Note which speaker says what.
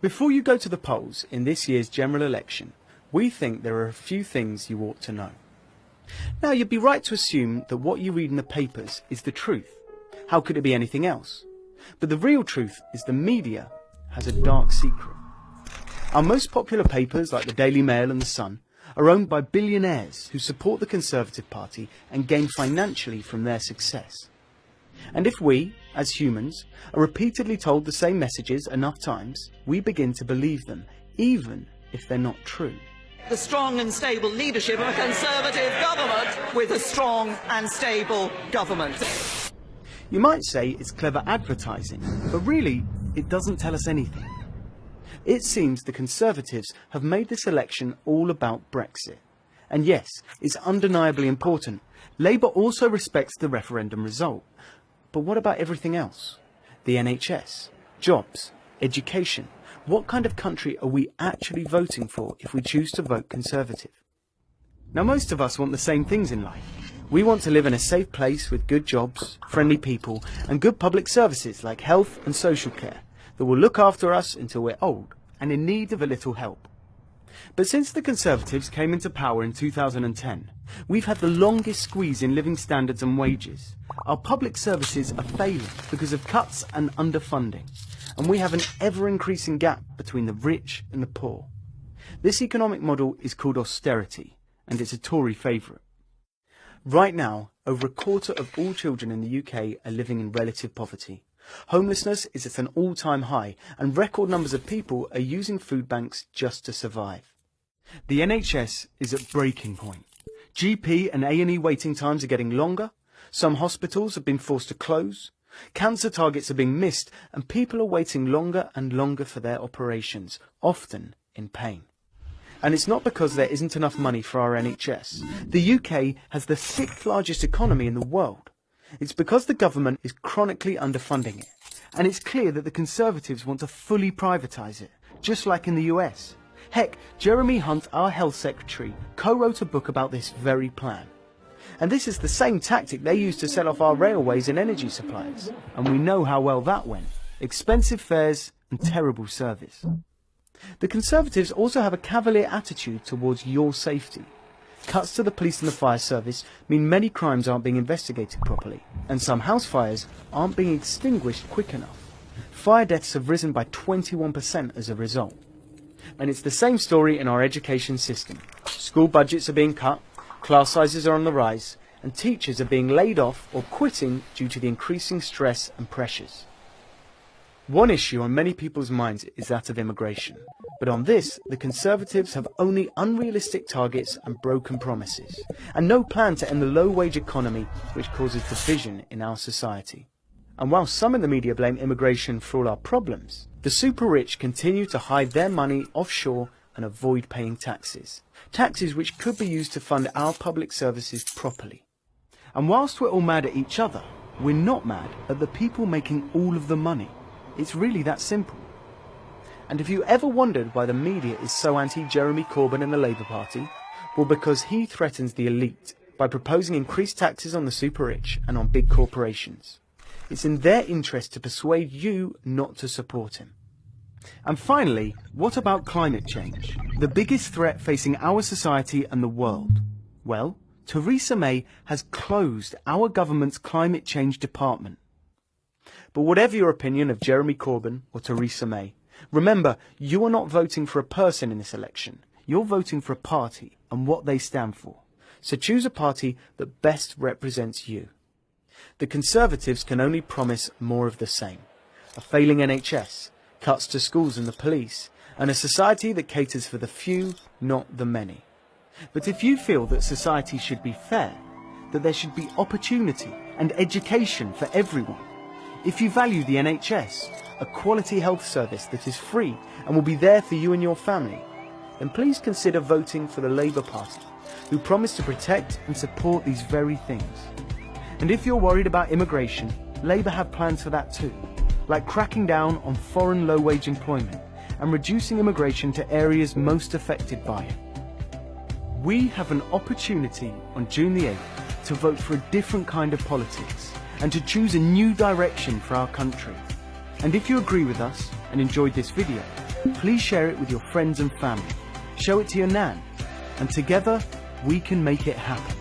Speaker 1: Before you go to the polls in this year's general election, we think there are a few things you ought to know. Now, you'd be right to assume that what you read in the papers is the truth. How could it be anything else? But the real truth is the media has a dark secret. Our most popular papers, like the Daily Mail and the Sun, are owned by billionaires who support the Conservative Party and gain financially from their success. And if we, as humans, are repeatedly told the same messages enough times, we begin to believe them, even if they're not true.
Speaker 2: The strong and stable leadership of a Conservative government with a strong and stable government.
Speaker 1: You might say it's clever advertising, but really, it doesn't tell us anything. It seems the Conservatives have made this election all about Brexit. And yes, it's undeniably important. Labour also respects the referendum result. But what about everything else? The NHS, jobs, education. What kind of country are we actually voting for if we choose to vote Conservative? Now, most of us want the same things in life. We want to live in a safe place with good jobs, friendly people, and good public services like health and social care that will look after us until we're old and in need of a little help. But since the Conservatives came into power in 2010, we've had the longest squeeze in living standards and wages. Our public services are failing because of cuts and underfunding, and we have an ever-increasing gap between the rich and the poor. This economic model is called austerity, and it's a Tory favourite. Right now, over a quarter of all children in the UK are living in relative poverty. Homelessness is at an all-time high, and record numbers of people are using food banks just to survive. The NHS is at breaking point. GP and A&E waiting times are getting longer, some hospitals have been forced to close, cancer targets are being missed, and people are waiting longer and longer for their operations, often in pain. And it's not because there isn't enough money for our NHS. The UK has the 6th largest economy in the world. It's because the government is chronically underfunding it. And it's clear that the Conservatives want to fully privatise it, just like in the US. Heck, Jeremy Hunt, our health secretary, co-wrote a book about this very plan. And this is the same tactic they used to sell off our railways and energy suppliers. And we know how well that went. Expensive fares and terrible service. The Conservatives also have a cavalier attitude towards your safety. Cuts to the police and the fire service mean many crimes aren't being investigated properly, and some house fires aren't being extinguished quick enough. Fire deaths have risen by 21% as a result. And it's the same story in our education system. School budgets are being cut, class sizes are on the rise, and teachers are being laid off or quitting due to the increasing stress and pressures. One issue on many people's minds is that of immigration. But on this, the Conservatives have only unrealistic targets and broken promises, and no plan to end the low-wage economy which causes division in our society. And while some in the media blame immigration for all our problems, the super-rich continue to hide their money offshore and avoid paying taxes. Taxes which could be used to fund our public services properly. And whilst we're all mad at each other, we're not mad at the people making all of the money. It's really that simple. And if you ever wondered why the media is so anti-Jeremy Corbyn and the Labour Party, well, because he threatens the elite by proposing increased taxes on the super-rich and on big corporations. It's in their interest to persuade you not to support him. And finally, what about climate change? The biggest threat facing our society and the world. Well, Theresa May has closed our government's climate change department. But whatever your opinion of Jeremy Corbyn or Theresa May, remember, you are not voting for a person in this election. You're voting for a party and what they stand for. So choose a party that best represents you. The Conservatives can only promise more of the same. A failing NHS, cuts to schools and the police, and a society that caters for the few, not the many. But if you feel that society should be fair, that there should be opportunity and education for everyone, if you value the NHS, a quality health service that is free and will be there for you and your family, then please consider voting for the Labour Party, who promise to protect and support these very things. And if you're worried about immigration, Labour have plans for that too, like cracking down on foreign low-wage employment and reducing immigration to areas most affected by it. We have an opportunity on June the 8th to vote for a different kind of politics and to choose a new direction for our country. And if you agree with us and enjoyed this video, please share it with your friends and family. Show it to your nan. And together, we can make it happen.